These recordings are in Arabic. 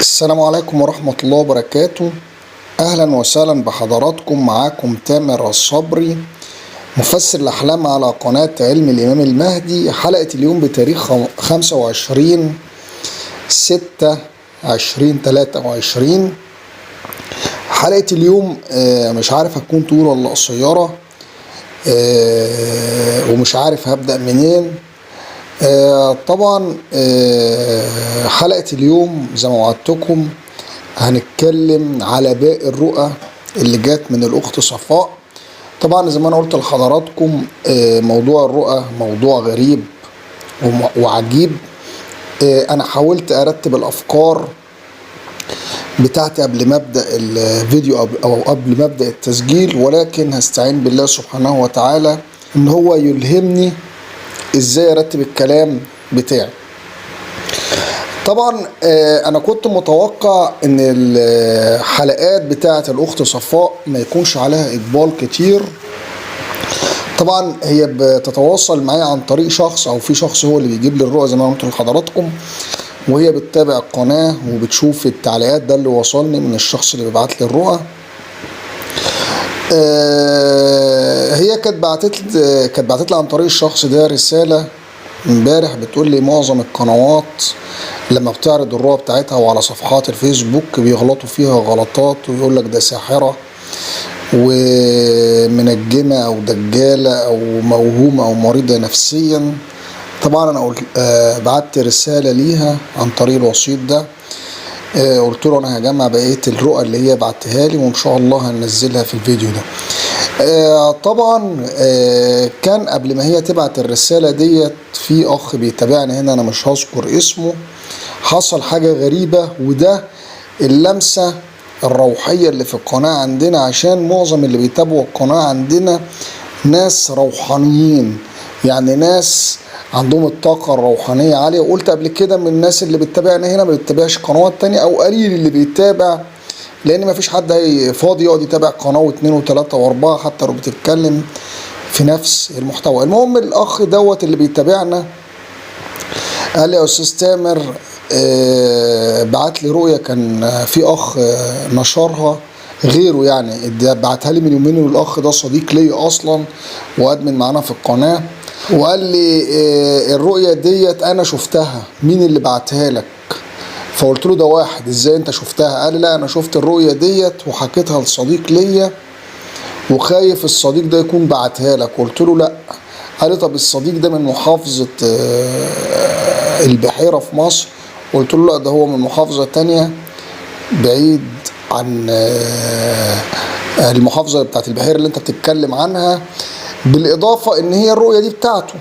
السلام عليكم ورحمة الله وبركاته. أهلا وسهلا بحضراتكم. معاكم تامر الصبري، مفسر الأحلام على قناة علم الإمام المهدي. حلقة اليوم بتاريخ 25/6/2023. حلقة اليوم مش عارف هتكون طويلة ولا قصيرة، ومش عارف هبدأ منين. طبعا حلقة اليوم زي ما وعدتكم هنتكلم على باقي الرؤى اللي جات من الأخت صفاء. طبعا زي ما أنا قلت لحضراتكم موضوع الرؤى موضوع غريب وعجيب. أنا حاولت أرتب الأفكار بتاعتي قبل ما أبدأ الفيديو أو قبل ما أبدأ التسجيل، ولكن هستعين بالله سبحانه وتعالى إن هو يلهمني ازاي ارتب الكلام بتاعي. طبعا انا كنت متوقع ان الحلقات بتاعه الاخت صفاء ما يكونش عليها اقبال كتير. طبعا هي بتتواصل معايا عن طريق شخص، او في شخص هو اللي بيجيب لي الرؤى زي ما قلت لحضراتكم، وهي بتتابع القناه وبتشوف التعليقات. ده اللي وصلني من الشخص اللي بيبعت لي الرؤى. هي كانت بعتت لي عن طريق الشخص ده رساله امبارح بتقول لي معظم القنوات لما بتعرض الرؤى بتاعتها وعلى صفحات الفيسبوك بيغلطوا فيها غلطات، ويقول لك ده ساحره ومنجمه او دجاله او موهومه او مريضه نفسيا. طبعا انا بعت رساله ليها عن طريق الوسيط ده. قلت له انا هجمع بقيه الرؤى اللي هي بعتها لي وان شاء الله هننزلها في الفيديو ده. طبعا كان قبل ما هي تبعت الرسالة ديت في اخ بيتابعني هنا، انا مش هذكر اسمه، حصل حاجة غريبة، وده اللمسة الروحية اللي في القناة عندنا، عشان معظم اللي بيتابعوا القناة عندنا ناس روحانيين، يعني ناس عندهم الطاقة الروحانية عالية. وقلت قبل كده من الناس اللي بتتابعنا هنا ما بتتابعش قنوات تانية، او قليل اللي بيتابع، لان مفيش حد فاضي يقعد يتابع قناه واثنين وثلاثه واربعه حتى لو بتتكلم في نفس المحتوى. المهم الاخ دوت اللي بيتابعنا قال لي يا استاذ تامر بعت لي رؤيه، كان في اخ نشرها غيره، يعني بعتها لي من يومين، والاخ ده صديق لي اصلا وادمن معانا في القناه، وقال لي الرؤيه ديت انا شفتها، مين اللي بعتها لك؟ فقلت له ده واحد، ازاي انت شفتها؟ قال لي لا انا شفت الرؤيه ديت وحكيتها لصديق ليا وخايف الصديق ده يكون بعتها لك. قلت له لا. قال لي طب الصديق ده من محافظه البحيره في مصر؟ قلت له لا ده هو من محافظه تانية بعيد عن المحافظه بتاعت البحيره اللي انت بتتكلم عنها، بالاضافه ان هي الرؤيه دي بتاعته.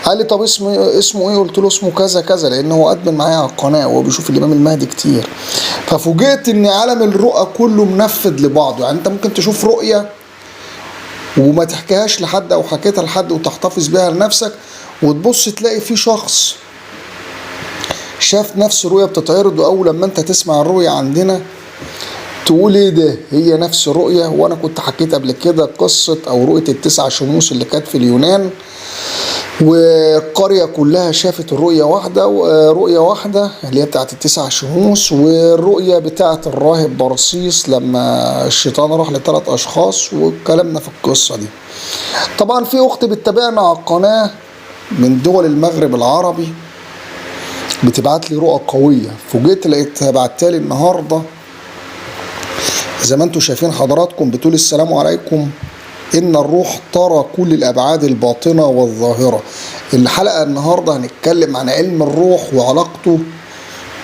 قال لي طب اسمه ايه؟ قلت له اسمه كذا كذا، لان هو ادمن معايا على القناه وهو بيشوف الامام المهدي كتير. ففوجئت ان عالم الرؤى كله منفذ لبعضه، يعني انت ممكن تشوف رؤيه وما تحكيهاش لحد او حكيتها لحد وتحتفظ بيها لنفسك، وتبص تلاقي في شخص شاف نفس الرؤيه بتتعرض، واول لما انت تسمع الرؤيه عندنا تقول ايه ده، هي نفس الرؤيه. وانا كنت حكيت قبل كده قصه او رؤيه ال9 شموس اللي كانت في اليونان، والقرية كلها شافت الرؤية واحدة، رؤية واحدة اللي هي بتاعت ال9 شموس، والرؤية بتاعت الراهب برصيس لما الشيطان راح ل3 أشخاص، واتكلمنا في القصة دي. طبعا في أخت بتتابعنا على القناة من دول المغرب العربي بتبعت لي رؤى قوية، فوجئت لقيتها بعتالي النهاردة زي ما انتم شايفين حضراتكم، بتقول السلام عليكم، إن الروح ترى كل الأبعاد الباطنة والظاهرة. الحلقة النهاردة هنتكلم عن علم الروح وعلاقته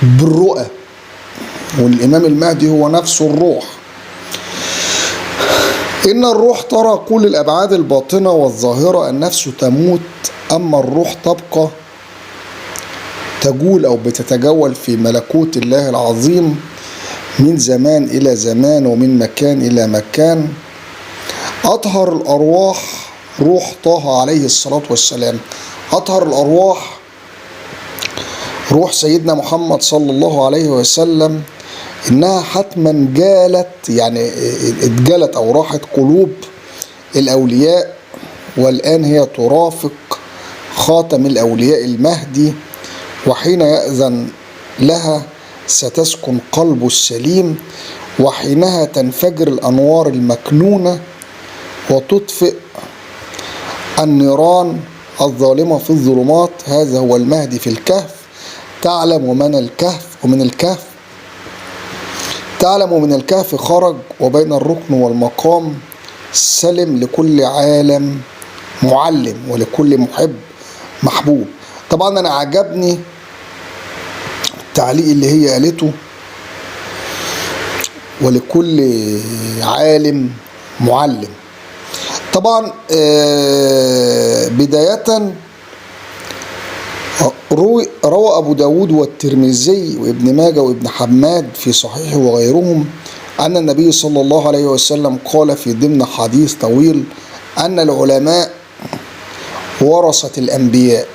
بالرؤى، والإمام المهدي هو نفسه الروح. إن الروح ترى كل الأبعاد الباطنة والظاهرة، النفس تموت أما الروح تبقى تجول أو بتتجول في ملكوت الله العظيم من زمان إلى زمان ومن مكان إلى مكان. أطهر الأرواح روح طه عليه الصلاة والسلام. أطهر الأرواح روح سيدنا محمد صلى الله عليه وسلم، إنها حتما جالت، يعني اتجالت أو راحت قلوب الأولياء، والآن هي ترافق خاتم الأولياء المهدي، وحين يأذن لها ستسكن قلبه السليم، وحينها تنفجر الأنوار المكنونة وتطفئ النيران الظالمة في الظلمات. هذا هو المهدي في الكهف. تعلم ومن الكهف خرج، وبين الركن والمقام سلم، لكل عالم معلم ولكل محب محبوب. طبعا أنا عجبني التعليق اللي هي قالته، ولكل عالم معلم. طبعا بداية روى أبو داود والترمذي وابن ماجه وابن حماد في صحيحه وغيرهم أن النبي صلى الله عليه وسلم قال في ضمن حديث طويل أن العلماء ورثة الأنبياء،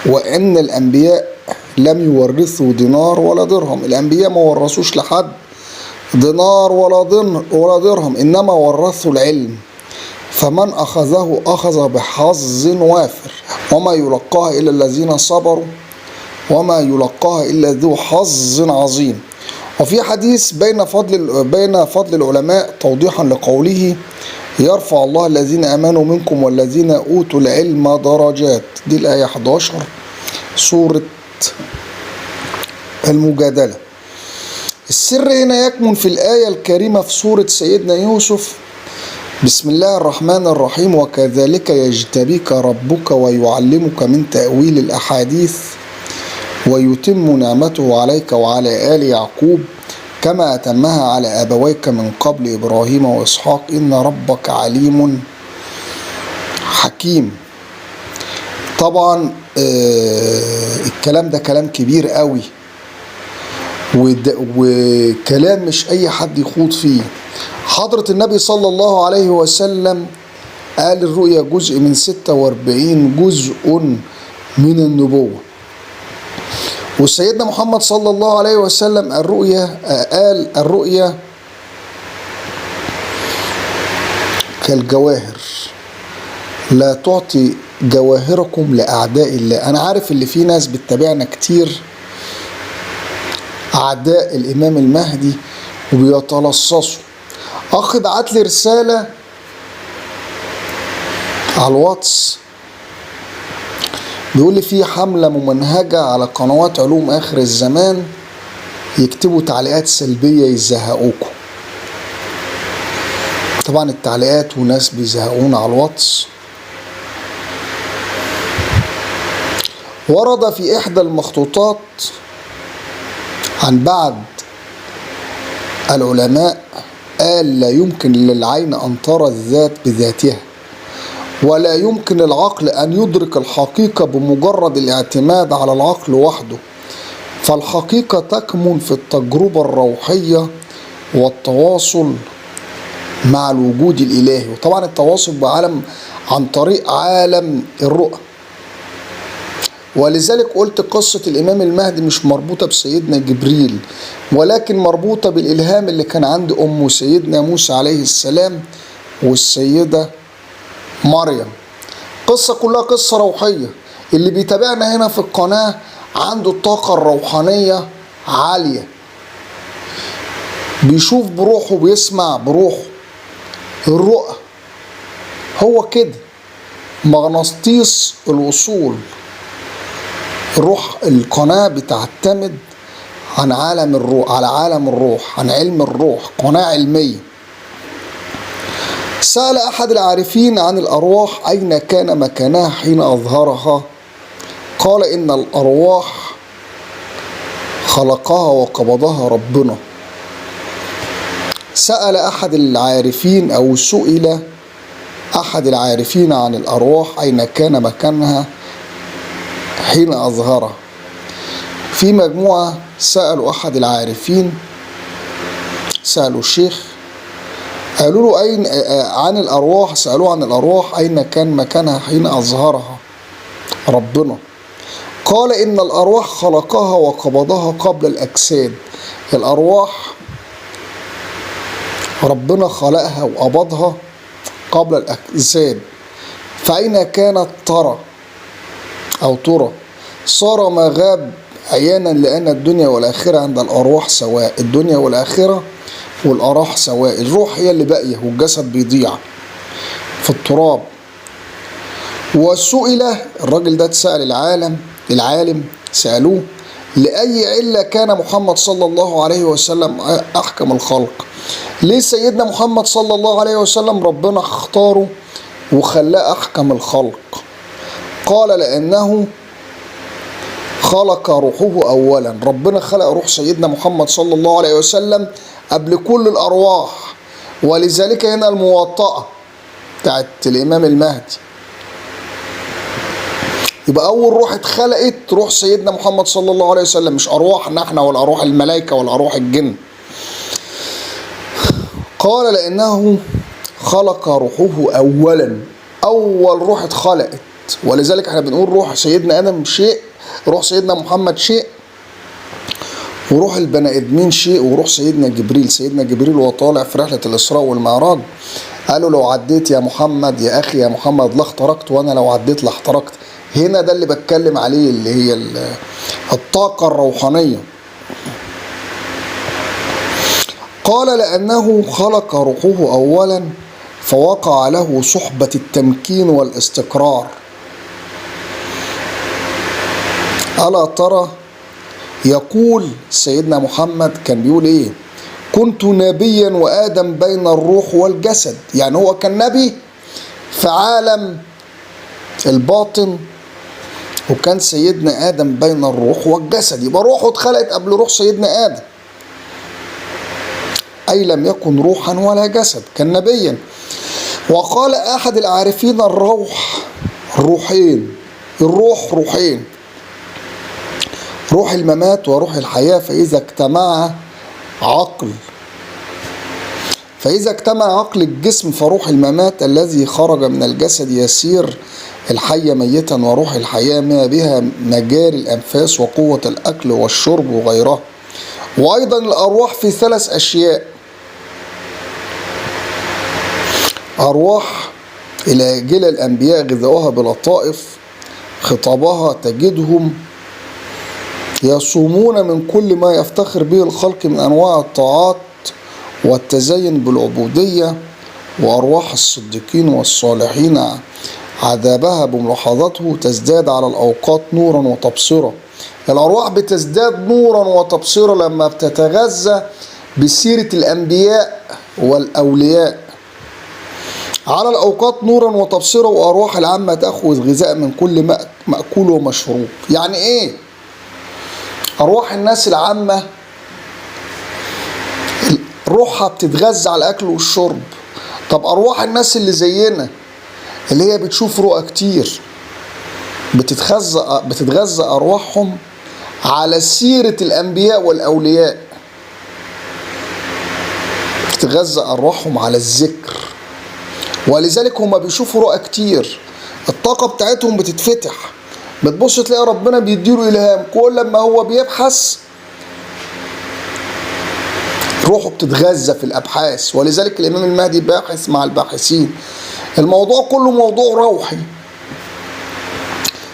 وأن الأنبياء لم يورثوا دينار ولا درهم. الأنبياء ما ورثوش لحد دينار ولا درهم، إنما ورثوا العلم، فمن أخذه أخذ بحظ وافر، وما يلقاها إلا الذين صبروا وما يلقاها إلا ذو حظ عظيم. وفي حديث بين فضل العلماء توضيحا لقوله يرفع الله الذين آمنوا منكم والذين أوتوا العلم درجات. دي الآية 11 سورة المجادلة. السر هنا يكمن في الآية الكريمة في سورة سيدنا يوسف. بسم الله الرحمن الرحيم: وكذلك يجتبيك ربك ويعلمك من تأويل الأحاديث ويتم نعمته عليك وعلى آل يعقوب كما أتمها على أبويك من قبل إبراهيم وإسحاق إن ربك عليم حكيم. طبعا الكلام ده كلام كبير قوي، وكلام مش أي حد يخوض فيه. حضرة النبي صلى الله عليه وسلم قال الرؤيا جزء من 46 جزء من النبوة، وسيدنا محمد صلى الله عليه وسلم قال الرؤيا كالجواهر، لا تعطي جواهركم لأعداء الله. أنا عارف اللي في ناس بتتابعنا كتير أعداء الإمام المهدي وبيتلصصوا. أخ بعت لي رسالة على الواتس بيقول لي في حملة ممنهجة على قنوات علوم آخر الزمان يكتبوا تعليقات سلبية يزهقوكم. طبعا التعليقات وناس بيزهقونا على الواتس. ورد في إحدى المخطوطات عن بعض العلماء قال لا يمكن للعين أن ترى الذات بذاتها، ولا يمكن للعقل أن يدرك الحقيقة بمجرد الاعتماد على العقل وحده، فالحقيقة تكمن في التجربة الروحية والتواصل مع الوجود الإلهي. وطبعا التواصل بعالم عن طريق عالم الرؤى. ولذلك قلت قصة الإمام المهدي مش مربوطة بسيدنا جبريل، ولكن مربوطة بالإلهام اللي كان عند أمه سيدنا موسى عليه السلام والسيدة مريم. قصة كلها قصة روحية. اللي بيتابعنا هنا في القناة عنده الطاقة الروحانية عالية، بيشوف بروحه بيسمع بروحه. الرؤى هو كده مغناطيس الوصول. الروح القناة بتعتمد عن عالم الروح، على عالم الروح، عن علم الروح، قناة علمية. سأل أحد العارفين عن الأرواح أين كان مكانها حين أظهرها، قال إن الأرواح خلقها وقبضها ربنا. سأل أحد العارفين أو سئل أحد العارفين عن الأرواح أين كان مكانها حين أظهرها. في مجموعة سألوا أحد العارفين، سألوا الشيخ، قالوا له أين عن الأرواح، سألوه عن الأرواح أين كان مكانها حين أظهرها ربنا. قال إن الأرواح خلقها وقبضها قبل الأجساد. الأرواح ربنا خلقها وقبضها قبل الأجساد. فأين كانت ترى؟ صار ما غاب عيانا لأن الدنيا والآخرة عند الأرواح سواء. الدنيا والآخرة والأرواح سواء، الروح هي اللي باقية والجسد بيضيع في التراب. وسئل الراجل ده، اتسأل العالم سألوه لأي علة كان محمد صلى الله عليه وسلم أحكم الخلق؟ ليه سيدنا محمد صلى الله عليه وسلم ربنا اختاره وخلاه أحكم الخلق؟ قال لأنه خلق روحه أولا. ربنا خلق روح سيدنا محمد صلى الله عليه وسلم قبل كل الأرواح، ولذلك هنا المواطأة بتاعت الإمام المهدي. يبقى أول روح اتخلقت روح سيدنا محمد صلى الله عليه وسلم، مش أرواحنا احنا ولا أرواح الملائكة ولا أرواح الجن. قال لأنه خلق روحه أولا، أول روح اتخلقت. ولذلك احنا بنقول روح سيدنا آدم شيء، روح سيدنا محمد شيء، وروح البني آدمين شيء، وروح سيدنا جبريل وهو طالع في رحلة الإسراء والمعراج قالوا لو عديت يا محمد يا أخي يا محمد لا احترقت، وأنا لو عديت لا احترقت. هنا ده اللي بتكلم عليه، اللي هي الطاقة الروحانية. قال لأنه خلق روحه أولا فوقع له صحبة التمكين والاستقرار. ألا ترى، يقول سيدنا محمد كان بيقول إيه؟ كنت نبيا وآدم بين الروح والجسد. يعني هو كان نبي في عالم الباطن، وكان سيدنا آدم بين الروح والجسد. يبقى روحه اتخلقت قبل روح سيدنا آدم، أي لم يكن روحا ولا جسد، كان نبيا. وقال أحد العارفين الروح روحين، الروح روحين، روح الممات وروح الحياة. فإذا اجتمع عقل الجسم فروح الممات الذي خرج من الجسد يسير الحي ميتا، وروح الحياة ما بها مجاري الأنفاس وقوة الأكل والشرب وغيرها. وأيضا الأرواح في 3 أشياء: أرواح الآجلة الأنبياء غذاؤها بلطائف خطابها تجدهم يصومون من كل ما يفتخر به الخلق من أنواع الطاعات والتزين بالعبودية. وأرواح الصديقين والصالحين عذابها بملاحظته تزداد على الأوقات نورا وتبصرة. الأرواح بتزداد نورا وتبصرة لما بتتغذى بسيرة الأنبياء والأولياء، على الأوقات نورا وتبصرة. وأرواح العامة تأخذ غذاء من كل مأكول ومشروب. يعني إيه؟ أرواح الناس العامة روحها بتتغذى على الأكل والشرب. طب أرواح الناس اللي زينا اللي هي بتشوف رؤى كتير بتتغذى أرواحهم على سيرة الأنبياء والأولياء، بتتغذى أرواحهم على الذكر. ولذلك هما بيشوفوا رؤى كتير، الطاقة بتاعتهم بتتفتح، بتبص تلاقي ربنا بيديله إلهام. كل ما هو بيبحث روحه بتتغذى في الأبحاث. ولذلك الإمام المهدي باحث مع الباحثين. الموضوع كله موضوع روحي.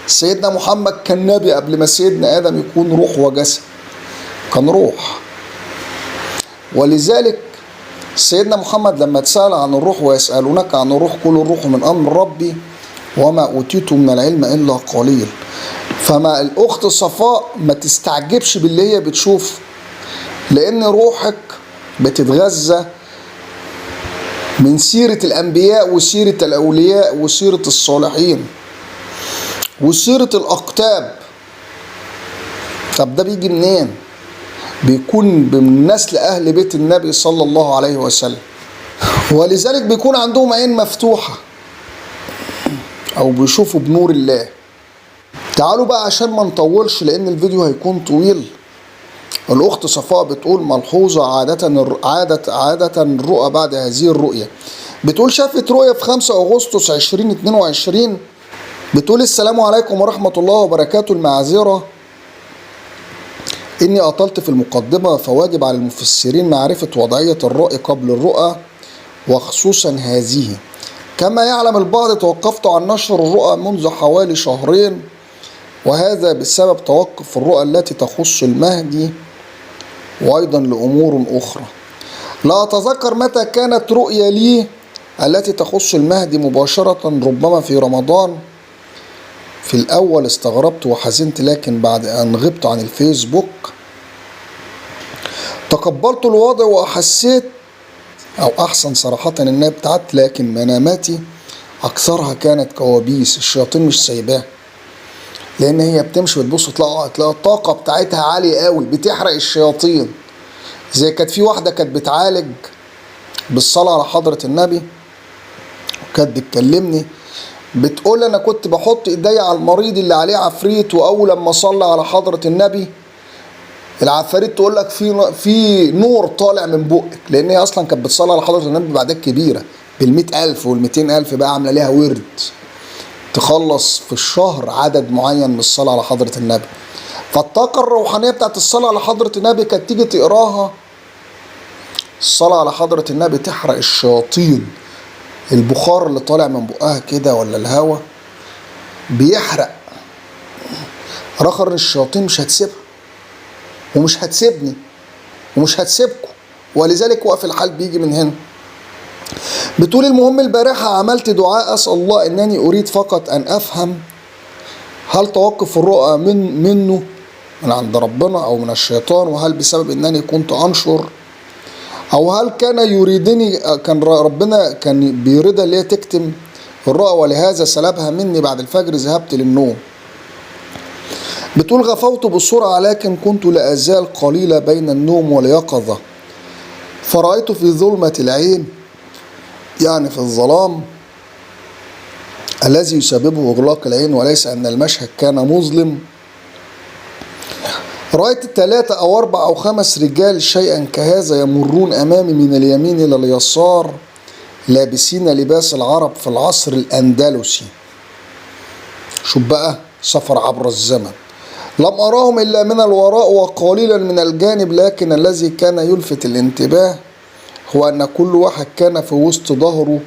سيدنا محمد كان نبي قبل ما سيدنا آدم يكون روح وجسد، كان روح. ولذلك سيدنا محمد لما اتسأل عن الروح ويسألونك عن الروح قل الروح من أمر ربي وما أوتيتم من العلم إلا قليل. فما الأخت صفاء ما تستعجبش باللي هي بتشوف، لأن روحك بتتغذى من سيرة الأنبياء وسيرة الأولياء وسيرة الصالحين وسيرة الأقطاب. طب ده بيجي منين؟ بيكون من نسل أهل بيت النبي صلى الله عليه وسلم. ولذلك بيكون عندهم عين مفتوحة أو بيشوفوا بنور الله. تعالوا بقى عشان ما نطولش لأن الفيديو هيكون طويل. الأخت صفاء بتقول ملحوظة: عادة الرؤى بعد هذه الرؤية. بتقول شافت رؤية في 5 أغسطس 2022. بتقول السلام عليكم ورحمة الله وبركاته. المعذرة إني أطلت في المقدمة، فواجب على المفسرين معرفة وضعية الرؤى قبل الرؤى وخصوصا هذه. كما يعلم البعض توقفت عن نشر الرؤى منذ حوالي 2 شهرين وهذا بسبب توقف الرؤى التي تخص المهدي وأيضا لأمور أخرى. لا أتذكر متى كانت رؤيا لي التي تخص المهدي مباشرة، ربما في رمضان. في الأول استغربت وحزنت، لكن بعد أن غبت عن الفيسبوك تقبلت الوضع وحسيت، أو أحسن صراحة، إنها ابتعدت. لكن مناماتي أكثرها كانت كوابيس. الشياطين مش سايباها، لأن هي بتمشي وتبص تلاقي الطاقة بتاعتها عالية قوي، بتحرق الشياطين. زي كانت في واحدة كانت بتعالج بالصلاة على حضرة النبي، وكانت بتكلمني بتقول أنا كنت بحط إيدي على المريض اللي عليه عفريت، وأول لما صلى على حضرة النبي العفاريت تقول لك في نور طالع من بقك، لأن هي أصلا كانت بتصلي على حضرة النبي بعدات كبيرة بال100,000 وال200,000 بقى، عاملة ليها ورد تخلص في الشهر عدد معين من الصلاة على حضرة النبي. فالطاقة الروحانية بتاعت الصلاة على حضرة النبي كانت تيجي تقراها، الصلاة على حضرة النبي تحرق الشياطين. البخار اللي طالع من بقها كده ولا الهوا بيحرق. رخر الشياطين مش هتسيبها ومش هتسيبني ومش هتسيبكم، ولذلك وقف الحال بيجي من هنا. بتقول المهم البارحة عملت دعاء أسأل الله أنني أريد فقط أن أفهم هل توقف الرؤى منه من عند ربنا أو من الشيطان، وهل بسبب أنني كنت أنشر، أو هل كان يريدني، كان ربنا كان بيريدها اللي هي تكتم الرؤى ولهذا سلبها مني بعد الفجر ذهبت للنوم. بتقول غفوت بسرعة لكن كنت لا أزال قليلة بين النوم واليقظة، فرأيت في ظلمة العين، يعني في الظلام الذي يسببه إغلاق العين، وليس أن المشهد كان مظلم، رأيت 3 أو 4 أو 5 رجال شيئا كهذا يمرون أمامي من اليمين إلى اليسار لابسين لباس العرب في العصر الأندلسي. شوف بقى سفر عبر الزمن. لم أراهم إلا من الوراء وقليلا من الجانب، لكن الذي كان يلفت الانتباه هو أن كل واحد كان في وسط ظهره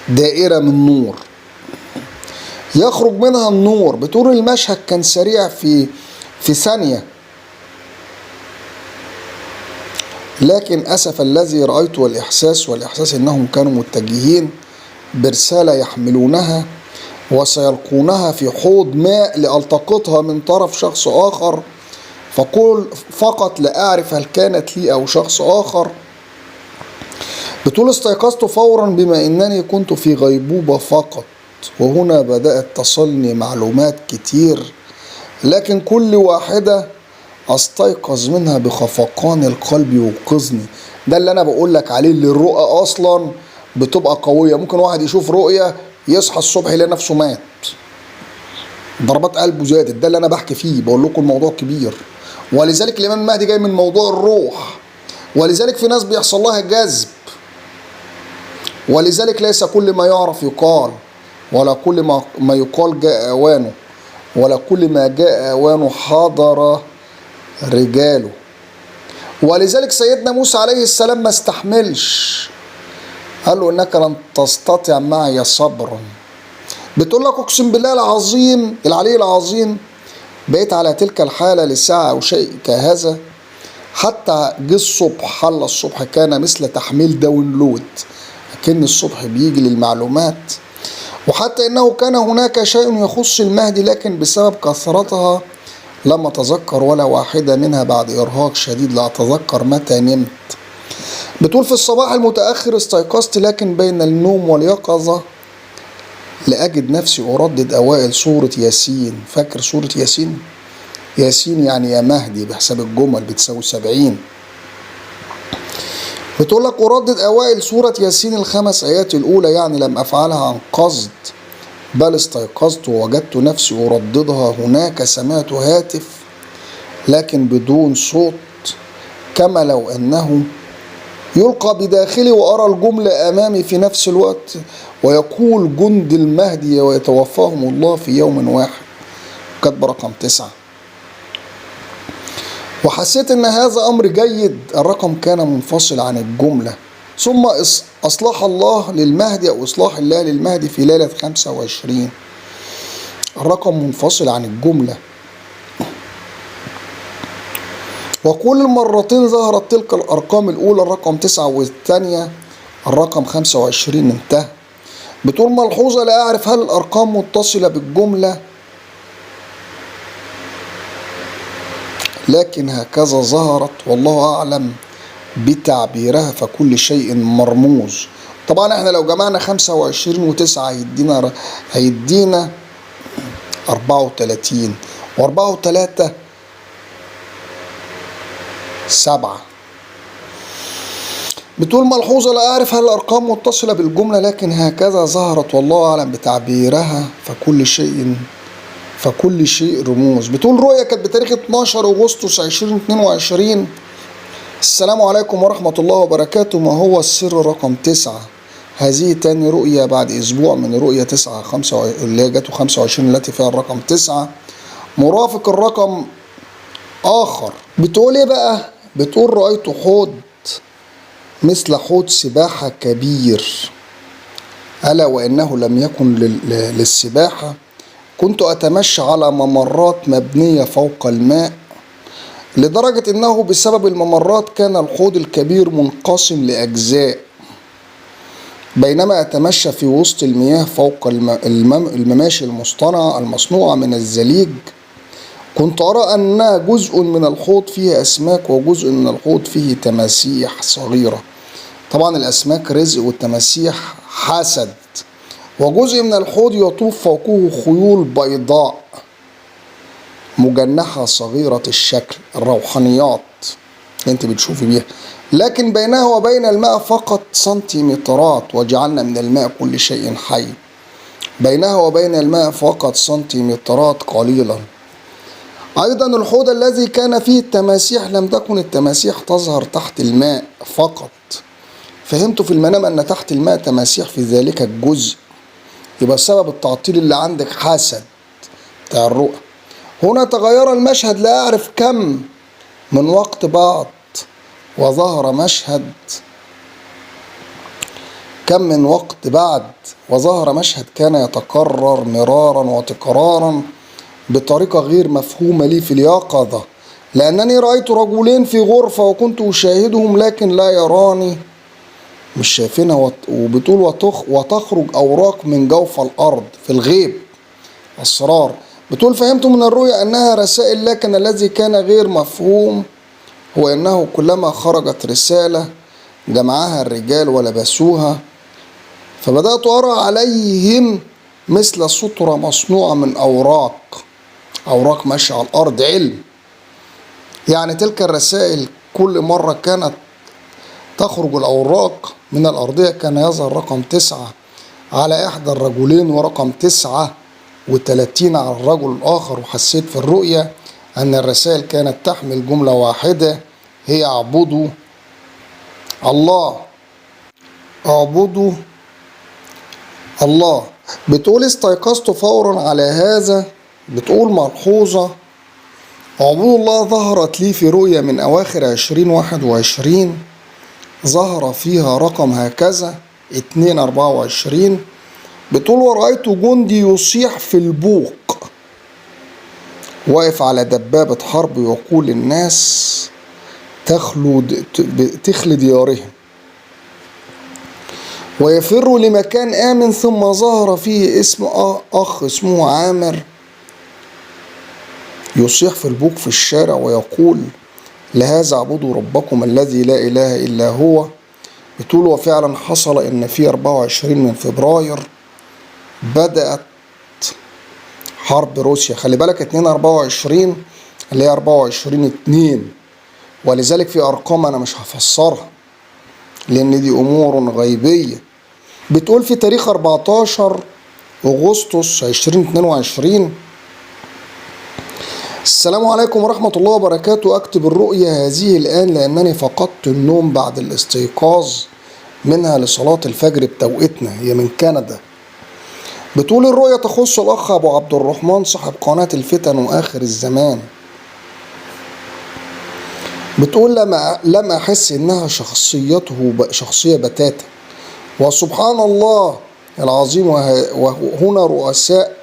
دائرة من نور يخرج منها النور. بتقول المشهد كان سريع في ثانية، لكن أسف الذي رأيته والإحساس أنهم كانوا متجهين برسالة يحملونها وسيلقونها في حوض ماء لألتقطها من طرف شخص آخر، فقل فقط لا أعرف هل كانت لي أو شخص آخر. بتقول استيقظت فورا بما أنني كنت في غيبوبة فقط، وهنا بدأت تصلني معلومات كتير، لكن كل واحدة أستيقظ منها بخفقان القلب يوقظني. ده اللي أنا بقول لك عليه، اللي الرؤى أصلا بتبقى قوية. ممكن واحد يشوف رؤية يصحى الصبح يلاقي نفسه مات، ضربات قلبه زادت. ده اللي أنا بحكي فيه، بقول لكم الموضوع كبير. ولذلك الإمام المهدي جاي من موضوع الروح، ولذلك في ناس بيحصل لها جذب، ولذلك ليس كل ما يعرف يقال، ولا كل ما يقال جاء أوانه، ولا كل ما جاء أوانه حضر رجاله. ولذلك سيدنا موسى عليه السلام ما استحملش، قال له إنك لن تستطيع معي صبرا. بتقول لك أقسم بالله العظيم العلي العظيم بقيت على تلك الحالة لساعة أو شيء كهذا، حتى جه الصبح. حل الصبح كان مثل تحميل داونلود، لكن الصبح بيجي للمعلومات. وحتى إنه كان هناك شيء يخص المهدي، لكن بسبب كثرتها لم أتذكر ولا واحدة منها بعد إرهاق شديد. لا أتذكر متى نمت. بتقول في الصباح المتأخر استيقظت، لكن بين النوم واليقظة لأجد نفسي أردد أوائل سورة ياسين. فاكر سورة ياسين؟ ياسين يعني يا مهدي بحساب الجمل بتساوي 70. بتقول لك أردد أوائل سورة ياسين ال5 آيات الأولى، يعني لم أفعلها عن قصد، بل استيقظت ووجدت نفسي أرددها. هناك سمعت هاتف لكن بدون صوت، كما لو أنه يلقى بداخلي، وأرى الجملة أمامي في نفس الوقت، ويقول جند المهدي ويتوفاهم الله في يوم واحد. كتب رقم 9. وحسيت ان هذا امر جيد. الرقم كان منفصل عن الجملة. ثم اصلاح الله للمهدي او اصلاح الله للمهدي في ليلة 25 الرقم منفصل عن الجملة. وكل مرتين ظهرت تلك الأرقام، الأولى الرقم 9 والثانية الرقم 25. انتهى. بتقول ملحوظة: لا أعرف هل الأرقام متصلة بالجملة، لكن هكذا ظهرت والله أعلم بتعبيرها، فكل شيء مرموز. طبعا احنا لو جمعنا 25 و9 هيدينا 34، و4 و3 7. بتقول ملحوظة: لا أعرف هل الأرقام متصلة بالجملة، لكن هكذا ظهرت والله أعلم بتعبيرها، فكل شيء رموز. بتقول رؤية كانت بتاريخ 12 أغسطس 2022. السلام عليكم ورحمة الله وبركاته. ما هو السر رقم 9؟ هذه تاني رؤية بعد أسبوع من رؤية 9 اللي جاته 25 التي فيها الرقم 9 مرافق الرقم آخر. بتقول إيه بقى؟ بتقول رأيت حوض مثل حوض سباحة كبير، ألا وإنه لم يكن للسباحة. كنت أتمشى على ممرات مبنية فوق الماء، لدرجة أنه بسبب الممرات كان الحوض الكبير منقسم لأجزاء. بينما أتمشى في وسط المياه فوق المماشي المصنوعة من الزليج، كنت أرى أن جزء من الحوض فيه أسماك وجزء من الحوض فيه تماسيح صغيرة. طبعا الأسماك رزق والتماسيح حسد. وجزء من الحوض يطوف فوقه خيول بيضاء مجنحة صغيرة الشكل، الروحانيات اللي انت بتشوفي بيها. لكن بينها وبين الماء فقط سنتيمترات، وجعلنا من الماء كل شيء حي. بينها وبين الماء فقط سنتيمترات قليلا. أيضا الحوض الذي كان فيه التماسيح لم تكن التماسيح تظهر تحت الماء فقط. فهمت في المنام أن تحت الماء تماسيح في ذلك الجزء. يبقى سبب التعطيل اللي عندك حسد بتاع الرؤى. هنا تغير المشهد، لا أعرف كم من وقت بعد وظهر مشهد كان يتكرر مرارا وتكرارا بطريقة غير مفهومة لي في اليقظة، لأنني رأيت رجلين في غرفة وكنت أشاهدهم لكن لا يراني، مش شايفينها. وبتقول وتخرج أوراق من جوف الأرض في الغيب، أسرار. بتقول فهمت من الرؤيا أنها رسائل، لكن الذي كان غير مفهوم هو أنه كلما خرجت رسالة جمعها الرجال ولبسوها، فبدأت أرى عليهم مثل سترة مصنوعة من أوراق ماشية على الأرض، علم. يعني تلك الرسائل كل مرة كانت تخرج الأوراق من الأرضية كان يظهر رقم 9 على إحدى الرجلين ورقم 39 على الرجل الآخر. وحسيت في الرؤية أن الرسائل كانت تحمل جملة واحدة هي اعبدوا الله، اعبدوا الله. بتقول استيقظت فورا على هذا. بتقول ملحوظة: اعبدوا الله ظهرت لي في رؤية من أواخر 2021، ظهر فيها رقم هكذا 224. بتقول ورأيت جندي يصيح في البوق واقف على دبابة حرب يقول للناس تخلي ديارهم ويفر لمكان آمن. ثم ظهر فيه اسم أخ اسمه عامر يصيح في البوق في الشارع ويقول لهذا اعبدوا ربكم الذي لا إله إلا هو. بتقول وفعلا حصل إن في 24 من فبراير بدأت حرب روسيا. خلي بالك 2/24 اللي هي 24/2، ولذلك في أرقام أنا مش هفسرها لأن دي أمور غيبية. بتقول في تاريخ 14 أغسطس 2022: السلام عليكم ورحمة الله وبركاته. أكتب الرؤية هذه الآن لأنني فقدت النوم بعد الاستيقاظ منها لصلاة الفجر بتوقيتنا، هي من كندا. بتقول الرؤية تخص الأخ أبو عبد الرحمن صاحب قناة الفتن وآخر الزمان. بتقول لم أحس إنها شخصيته شخصية بتاتا، وسبحان الله العظيم. وهنا رؤساء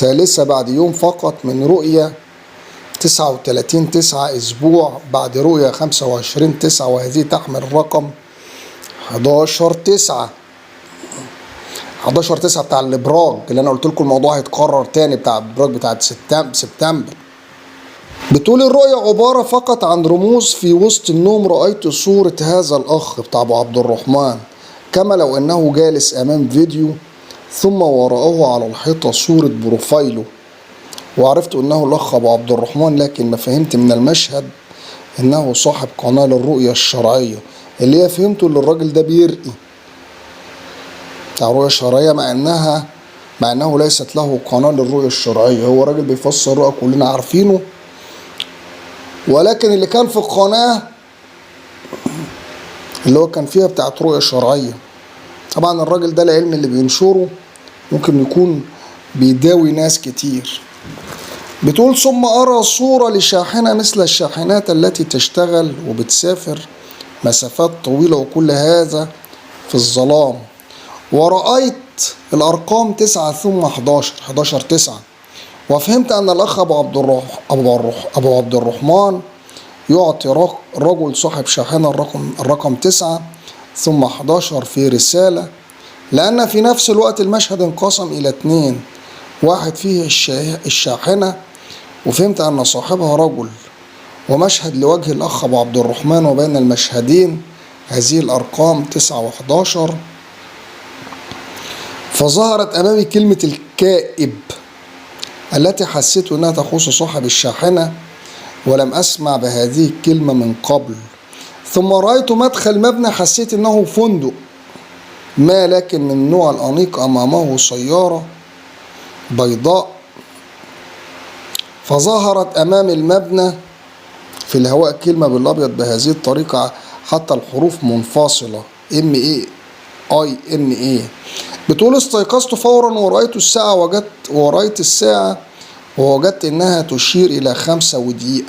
الثالثة بعد يوم فقط من رؤية 39/9، أسبوع بعد رؤية 25/9، وهذه تحمل رقم 11/9. 11/9 بتاع الإبراج اللي أنا قلت لكم الموضوع هيتكرر تاني، بتاع الإبراج بتاعت سبتمبر. بتقول الرؤية عبارة فقط عن رموز. في وسط النوم رأيت صورة هذا الأخ بتاع أبو عبد الرحمن، كما لو أنه جالس أمام فيديو، ثم وراءه على الحيطة صورة بروفايله، وعرفت أنه الأخ أبو عبد الرحمن، لكن ما فهمت من المشهد أنه صاحب قناة للرؤية الشرعية، اللي هي فهمته اللي الراجل ده بيرقي بتاع رؤية شرعية، مع أنه ليست له قناة للرؤية الشرعية. هو راجل بيفسر رؤى كلنا عارفينه، ولكن اللي كان في القناة اللي هو كان فيها بتاعت رؤية شرعية. طبعا الراجل ده العلم اللي بينشره ممكن يكون بيداوي ناس كتير. بتقول ثم أرى صورة لشاحنة مثل الشاحنات التي تشتغل وبتسافر مسافات طويلة، وكل هذا في الظلام. ورأيت الأرقام 9 ثم 11/9، وفهمت أن الأخ أبو عبد الرحمن يعطي رجل صاحب شاحنة الرقم 9 ثم 11 في رسالة، لأن في نفس الوقت المشهد انقسم إلى 2، واحد فيه الشاحنة، وفهمت أن صاحبها رجل، ومشهد لوجه الأخ أبو عبد الرحمن، وبين المشهدين هذه الأرقام 9 و11. فظهرت أمامي كلمة الكائب التي حسيت أنها تخص صاحب الشاحنة، ولم أسمع بهذه الكلمة من قبل. ثم رأيت مدخل مبنى، حسيت أنه فندق ما، لكن من النوع الأنيق، أمامه سيارة بيضاء. فظهرت أمام المبنى في الهواء كلمة بالأبيض بهذه الطريقة، حتى الحروف منفصلة MEAINA. بتقول استيقظت فورا ورأيت الساعة ووجدت إنها تشير إلى 5:01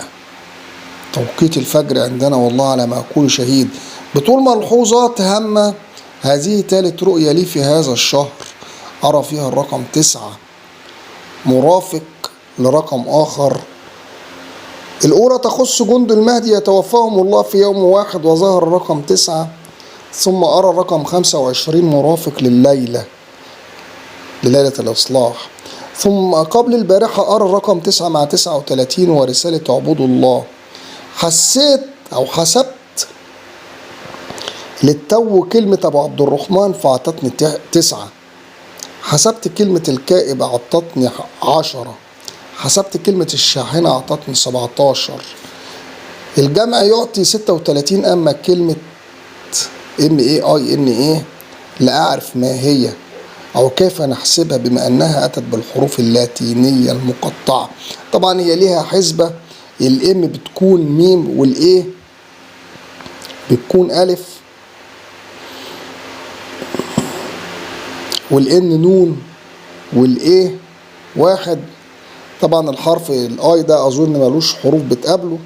توقيت الفجر عندنا، والله على ما أقول شهيد. بتقول ملحوظات هامة، هذه ثالث رؤية لي في هذا الشهر، أرى فيها الرقم 9 مرافق لرقم آخر. الأولى تخص جند المهدي يتوفاهم الله في يوم واحد، وظهر الرقم 9. ثم أرى الرقم 25 مرافق لليلة الإصلاح. ثم قبل البارحة أرى الرقم 9 مع 39 ورسالة اعبدوا الله. حسيت أو حسبت للتو كلمة أبو عبد الرحمن فأعطتني 9، حسبت كلمة الكائب أعطتني 10، حسبت كلمة الشاحنة أعطتني 17، الجمع يعطي 36. أما كلمة MEAINA لا أعرف ما هي أو كيف نحسبها، بما أنها أتت بالحروف اللاتينية المقطعة. طبعا هي ليها حسبة، الام بتكون ميم، والايه بتكون ألف، والان نون، والايه واحد. طبعا الحرف الاي ده أظن ملوش حروف بتقابله.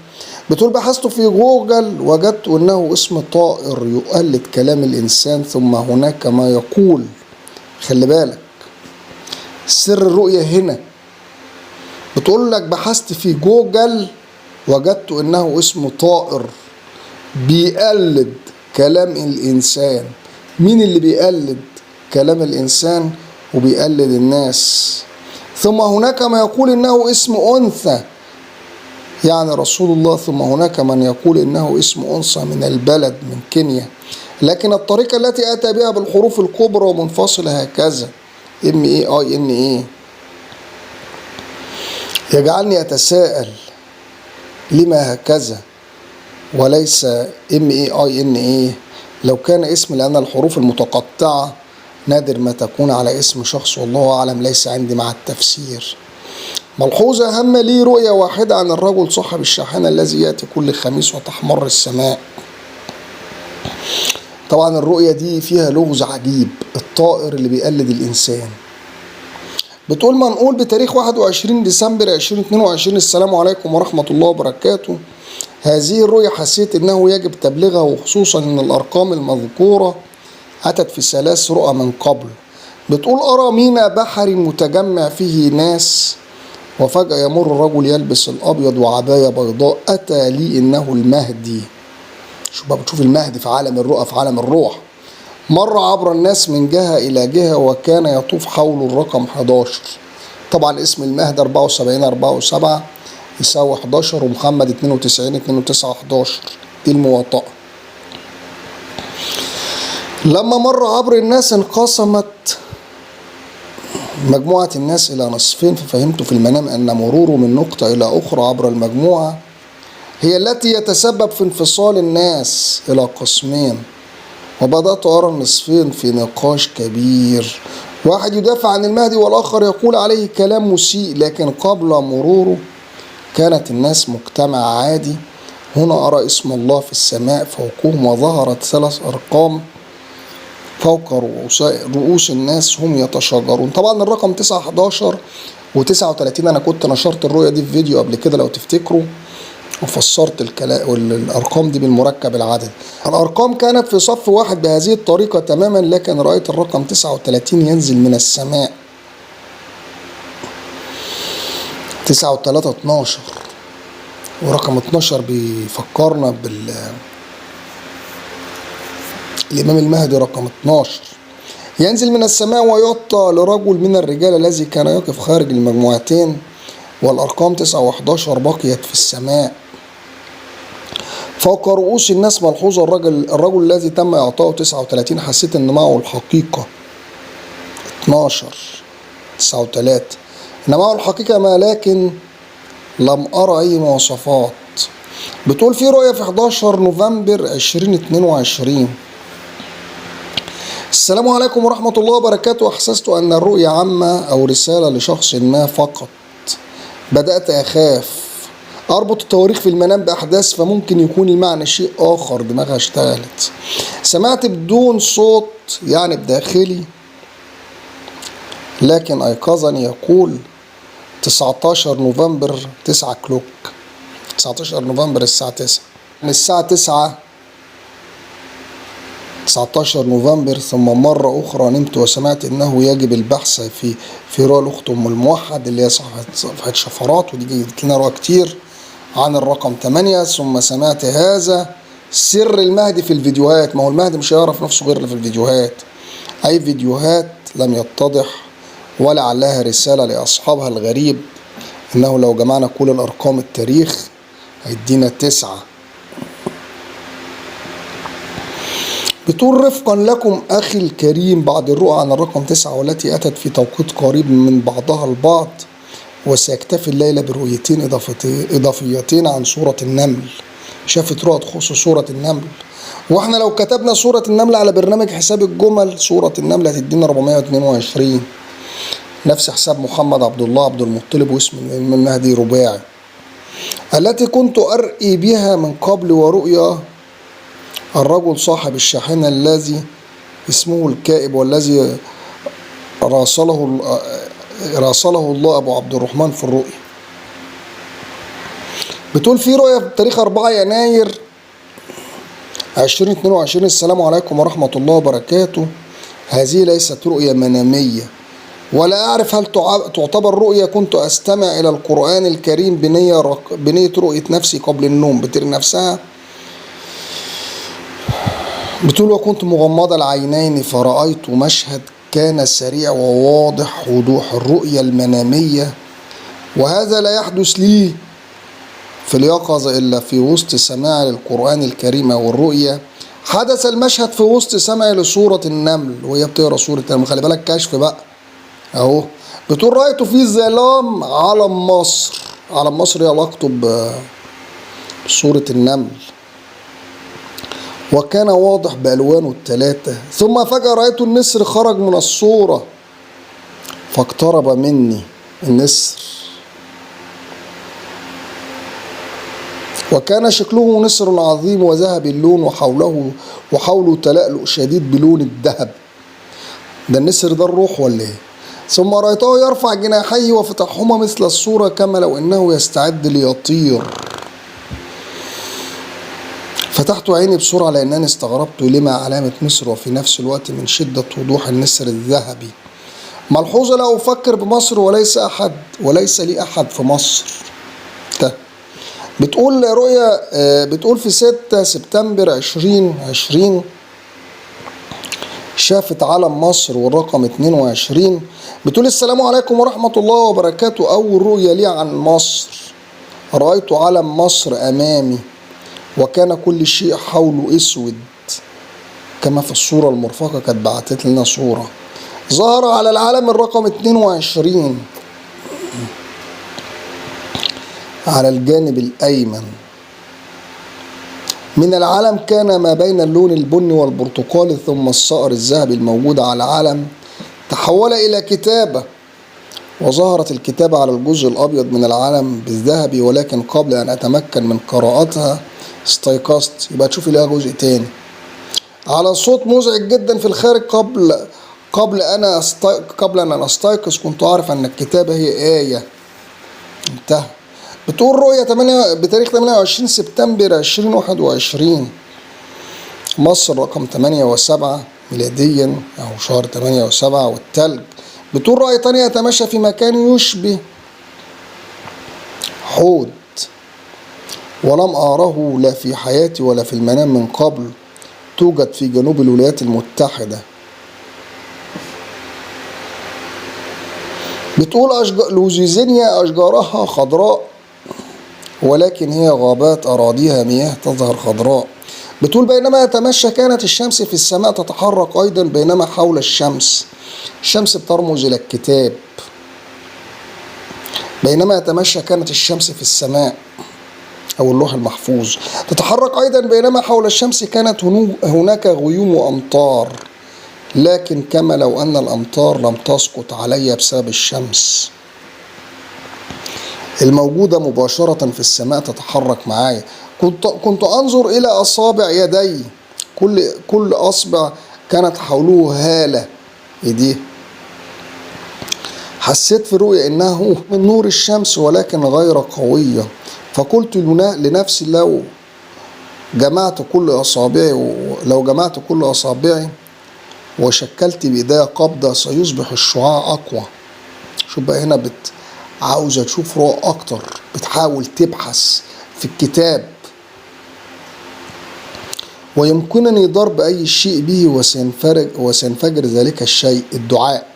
بتقول بحثت في جوجل وجدت أنه اسم طائر يقلد كلام الإنسان، ثم هناك ما يقول، خلي بالك سر الرؤية هنا. بتقول لك بحثت في جوجل وجدت أنه اسم طائر بيقلد كلام الإنسان. مين اللي بيقلد كلام الإنسان وبيقلد الناس؟ ثم هناك ما يقول إنه اسم أنثى، يعني رسول الله. ثم هناك من يقول إنه اسم أنثى من البلد، من كينيا، لكن الطريقة التي أتى بها بالحروف الكبرى ومنفصلة هكذا MEAINA يجعلني أتساءل لما هكذا وليس MEAINA لو كان اسم، لأن الحروف المتقطعة نادر ما تكون على اسم شخص، والله أعلم، ليس عندي مع التفسير. ملحوظة هامة لي رؤية واحدة عن الرجل صاحب الشاحنة الذي يأتي كل خميس وتحمر السماء. طبعا الرؤية دي فيها لغز عجيب، الطائر اللي بيقلد الإنسان. بتقول منقول بتاريخ 21 ديسمبر 2022. السلام عليكم ورحمة الله وبركاته. هذه الرؤية حسيت إنه يجب تبليغها، وخصوصا إن الأرقام المذكورة أتت في 3 رؤى من قبل، بتقول أرى ميناء بحري متجمع فيه ناس، وفجأة يمر رجل يلبس الأبيض وعباية بيضاء، أتى لي إنه المهدي. شوف بقى، بتشوف المهدي في عالم الرؤى، في عالم الروح. مر عبر الناس من جهة إلى جهة، وكان يطوف حول الرقم 11. طبعا اسم المهدي 74 4 و7 يساوي 11، ومحمد 92 2 9 11. دي المواطأة. لما مر عبر الناس انقسمت مجموعة الناس إلى نصفين، ففهمت في المنام أن مروره من نقطة إلى أخرى عبر المجموعة هي التي يتسبب في انفصال الناس إلى قسمين. وبدأت أرى النصفين في نقاش كبير، واحد يدافع عن المهدي والآخر يقول عليه كلام مسيء، لكن قبل مروره كانت الناس مجتمع عادي. هنا أرى اسم الله في السماء فوقهم، وظهرت 3 أرقام فوق رؤوس الناس هم يتشاجرون. طبعا الرقم 9 11 و39 أنا كنت نشرت الرؤية دي في فيديو قبل كده لو تفتكروا، وفسرت الأرقام دي بالمركب العددي. الأرقام كانت في صف واحد بهذه الطريقة تماما، لكن رأيت الرقم 39 ينزل من السماء. 9 و3 12، ورقم 12 بيفكرنا الإمام المهدي رقم 12. ينزل من السماء ويعطى لرجل من الرجال الذي كان يقف خارج المجموعتين، والأرقام 9 و11 بقيت في السماء فوق رؤوس الناس ملحوظة. الرجل الذي تم إعطائه 39 حسيت إن معه الحقيقة 12 9 و3، إن معه الحقيقة ما، لكن لم أرى أي مواصفات. بتقول في رؤية في 11 نوفمبر 2022. السلام عليكم ورحمة الله وبركاته. أحسست أن الرؤية عامة أو رسالة لشخص ما فقط. بدأت أخاف أربط التواريخ في المنام بأحداث، فممكن يكون المعنى شيء آخر. دماغها اشتغلت. سمعت بدون صوت يعني بداخلي، لكن أيقظني يقول 19 نوفمبر 9 كلوك. 19 نوفمبر الساعة 9، من الساعة 9 19 نوفمبر. ثم مرة أخرى نمت وسمعت أنه يجب البحث في رؤى الأخت أم الموحد اللي هي صفحة شفرات، ودي جبت لنا رؤى كتير عن الرقم 8. ثم سمعت هذا سر المهدي في الفيديوهات. ما هو المهدي مش هيعرف نفسه غير في الفيديوهات. أي فيديوهات لم يتضح، ولعلها رسالة لأصحابها الغريب إنه لو جمعنا كل الأرقام التاريخ هيدينا 9. بتقول رفقا لكم أخي الكريم بعد الرؤى عن الرقم 9 والتي أتت في توقيت قريب من بعضها البعض، وسيكتفي الليلة برؤيتين إضافيتين عن سورة النمل. شافت رؤى تخص سورة النمل، واحنا لو كتبنا سورة النمل على برنامج حساب الجمل سورة النمل هتدينا 422، نفس حساب محمد عبد الله عبد المطلب واسم المهدي رباعي، التي كنت أرئي بها من قبل. ورؤيا الرجل صاحب الشاحنة الذي اسمه الكائب، والذي راسله الله أبو عبد الرحمن في الرؤيا. بتقول في رؤيا بتاريخ 4 يناير 2022. السلام عليكم ورحمة الله وبركاته. هذه ليست رؤيا منامية، ولا أعرف هل تعتبر رؤيا. كنت أستمع إلى القرآن الكريم بنية رؤية نفسي قبل النوم. بتري نفسها. بتقول وكنت مغمضة العينين فرأيت مشهد كان سريع وواضح وضوح الرؤيا المنامية، وهذا لا يحدث لي في اليقظة إلا في وسط سماعي للقرآن الكريم والرؤيا. حدث المشهد في وسط سماعي لسورة النمل وهي بتقرأ سورة النمل. خلي بالك كشف بقى أهو. بتقول رأيت في ظلام علم مصر. علم مصر هي علاقته بسورة النمل، وكان واضح بألوانه الثلاثة. ثم فجأة رأيت النسر خرج من الصورة فاقترب مني النسر، وكان شكله نسر عظيم وذهبي اللون، وحوله تلألؤ شديد بلون الذهب. ده النسر ده الروح ولا ايه؟ ثم رأيته يرفع جناحيه وفتحهما مثل الصورة كما لو انه يستعد ليطير. فتحت عيني بسرعة لأنني استغربت لما علامة نسر، وفي نفس الوقت من شدة وضوح النسر الذهبي ملحوظة: لا أفكر بمصر وليس لي أحد في مصر. بتقول رؤية، بتقول في 6 سبتمبر 2020 شافت علم مصر والرقم 22. بتقول: السلام عليكم ورحمة الله وبركاته. أول رؤية لي عن مصر، رأيت علم مصر أمامي وكان كل شيء حوله أسود كما في الصورة المرفقة. كانت بعتت لنا صورة ظهر على العلم الرقم 22 على الجانب الأيمن من العلم، كان ما بين اللون البني والبرتقالي ثم الصقر الذهبي الموجود على العلم تحول إلى كتابة، وظهرت الكتابة على الجزء الأبيض من العلم بالذهبي، ولكن قبل أن أتمكن من قراءتها استيقظت. يبقى تشوفي لها جزء تاني على صوت مزعج جدا في الخارج. قبل أن أستيقظ كنت أعرف أن الكتابة هي آية. انتهى. بتقول رؤية بتاريخ 28 سبتمبر 2021 مصر رقم 8 و7 ميلاديا أو شهر 8 و7 والتلج. بتقول رؤية تانية: أتمشى في مكان يشبه حوض ولم أره لا في حياتي ولا في المنام من قبل، توجد في جنوب الولايات المتحدة. بتقول لوزيزينيا أشجارها خضراء ولكن هي غابات أراضيها مياه تظهر خضراء. بتقول: بينما أتمشى كانت الشمس في السماء تتحرك أيضا، بينما حول الشمس بترمز إلى الكتاب. بينما أتمشى كانت الشمس في السماء أو اللوح المحفوظ تتحرك أيضا، بينما حول الشمس كانت هناك غيوم وأمطار، لكن كما لو أن الأمطار لم تسقط علي بسبب الشمس الموجودة مباشرة في السماء تتحرك معايا. كنت أنظر إلى أصابع يدي، كل أصبع كانت حوله هالة إيديه. حسيت في الرؤيا إنه من نور الشمس ولكن غير قوية، فقلت لنفسي لو جمعت كل أصابعي وشكلت بإيديا قبضة سيصبح الشعاع أقوى. شوف بقى هنا عاوزة تشوف رؤى أكتر، بتحاول تبحث في الكتاب. ويمكنني ضرب أي شيء به وسينفجر ذلك الشيء، الدعاء.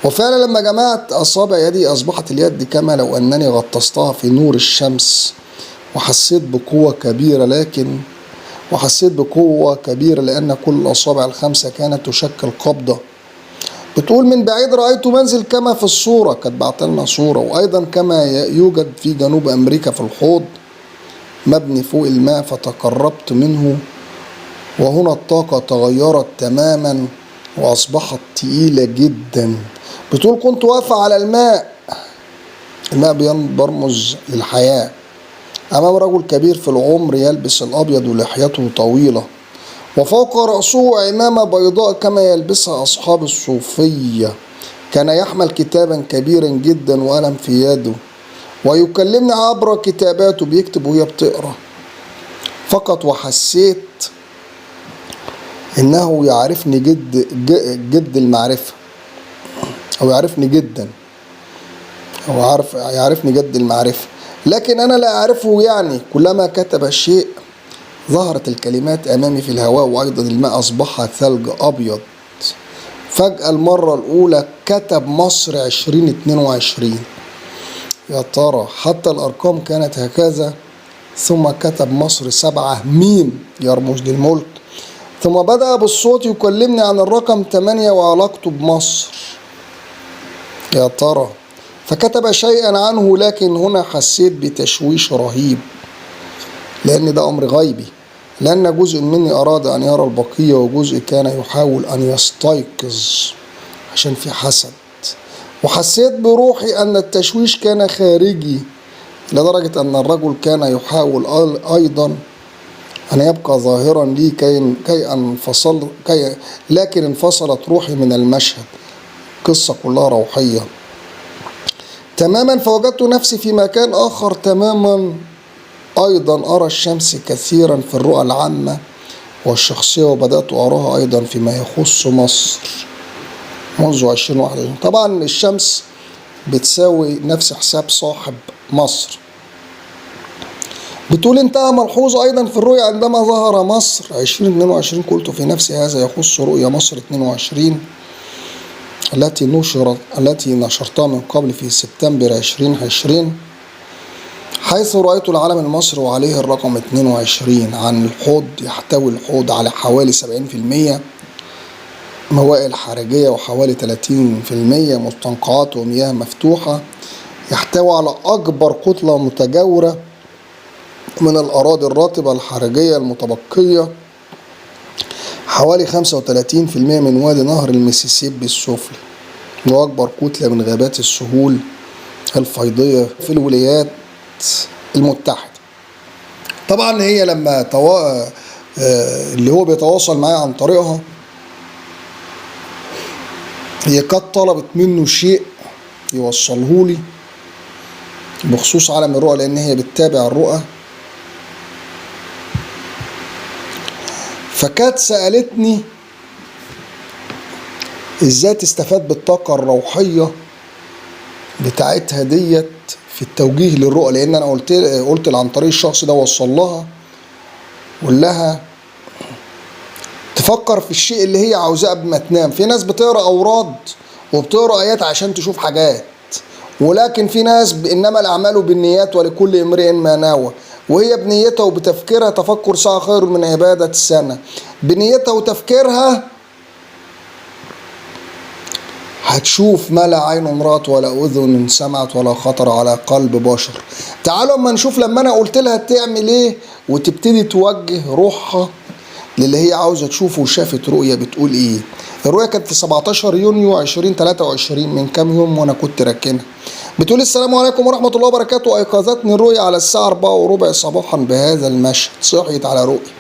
وفعلا لما جمعت أصابع يدي أصبحت اليد كما لو أنني غطستها في نور الشمس، وحسيت بقوة كبيرة لأن كل الأصابع ال5 كانت تشكل قبضة. بتقول: من بعيد رأيت منزل كما في الصورة. كانت بعتلنا صورة. وأيضا كما يوجد في جنوب أمريكا في الحوض مبني فوق الماء، فتقربت منه وهنا الطاقة تغيرت تماما وأصبحت تقيلة جدا. بتقول: كنت واقفة على الماء برمز للحياة أمام رجل كبير في العمر يلبس الأبيض ولحيته طويلة، وفوق رأسه عمامة بيضاء كما يلبسها أصحاب الصوفية. كان يحمل كتابا كبيرا جدا وقلم في يده ويكلمني عبر كتاباته، بيكتب وهي بتقرأ فقط. وحسيت إنه يعرفني جد المعرفة، أو يعرفني جدا، أو يعرفني جد المعرفة، لكن أنا لا أعرفه. يعني كلما كتب شيء ظهرت الكلمات أمامي في الهواء، وأيضا الماء أصبح ثلج أبيض. فجأة المرة الأولى كتب مصر 2022. يا ترى حتى الأرقام كانت هكذا. ثم كتب مصر 7 ميم يرمز للملك. ثم بدأ بالصوت يكلمني عن الرقم 8 وعلاقته بمصر. يا ترى، فكتب شيئا عنه، لكن هنا حسيت بتشويش رهيب لأن ده أمر غيبي، لأن جزء مني أراد أن يرى البقية وجزء كان يحاول أن يستيقظ عشان في حسد. وحسيت بروحي أن التشويش كان خارجي لدرجة أن الرجل كان يحاول أيضا أن يبقى ظاهرا لي لكن انفصلت روحي من المشهد. قصة كلها روحية تماما. فوجدت نفسي في مكان آخر تماما، أيضا أرى الشمس كثيرا في الرؤى العامة والشخصية، وبدأت أراها أيضا فيما يخص مصر. منذ 2021. طبعا الشمس بتساوي نفس حساب صاحب مصر. بتقول انتهى ملحوظة أيضا في الرؤية عندما ظهر مصر 2022، قلت في نفسي هذا يخص رؤية مصر 22 التي نشرتها من قبل في سبتمبر 2020، حيث رأيت العلم المصري وعليه الرقم 22 عن الحوض. يحتوي الحوض على حوالي 70% موائل خارجية وحوالي 30% مستنقعات ومياه مفتوحة. يحتوي على أكبر كتلة متجاورة من الأراضي الرطبة الخارجية المتبقية، حوالي 35% من وادي نهر المسيسيبي السفلي، وأكبر كتلة من غابات السهول الفيضية في الولايات المتحدة. طبعا هي لما اللي هو بيتواصل معايا عن طريقها، هي قد طلبت منه شيء يوصلهولي بخصوص عالم الرؤى، لأن هي بتتابع الرؤى. فكانت سألتني ازاي تستفاد بالطاقة الروحية بتاعتها ديت في التوجيه للرؤى، لان انا قلت عن طريق الشخص ده وصل لها، قول لها تفكر في الشيء اللي هي عاوزاه قبل ما تنام. في ناس بتقرا اوراد وبتقرا ايات عشان تشوف حاجات، ولكن في ناس انما الاعمال بالنيات ولكل امرئ ما نوى، وهي بنيتها وبتفكيرها تفكر ساعة خير من عبادة السنة. بنيتها وتفكيرها هتشوف ما لا عين رأت ولا أذن سمعت ولا خطر على قلب بشر. تعالوا اما نشوف لما انا قلت لها تعمل ايه وتبتدي توجه روحها للي هي عاوزة تشوفه، وشافت رؤية بتقول ايه. الرؤية كانت في 17 يونيو 2023 من كام يوم وانا كنت راكنها. بتقول السلام عليكم ورحمة الله وبركاته. أيقظتني الرؤية على الساعة 4:15 صباحا بهذا المشهد. صحيت على رؤية.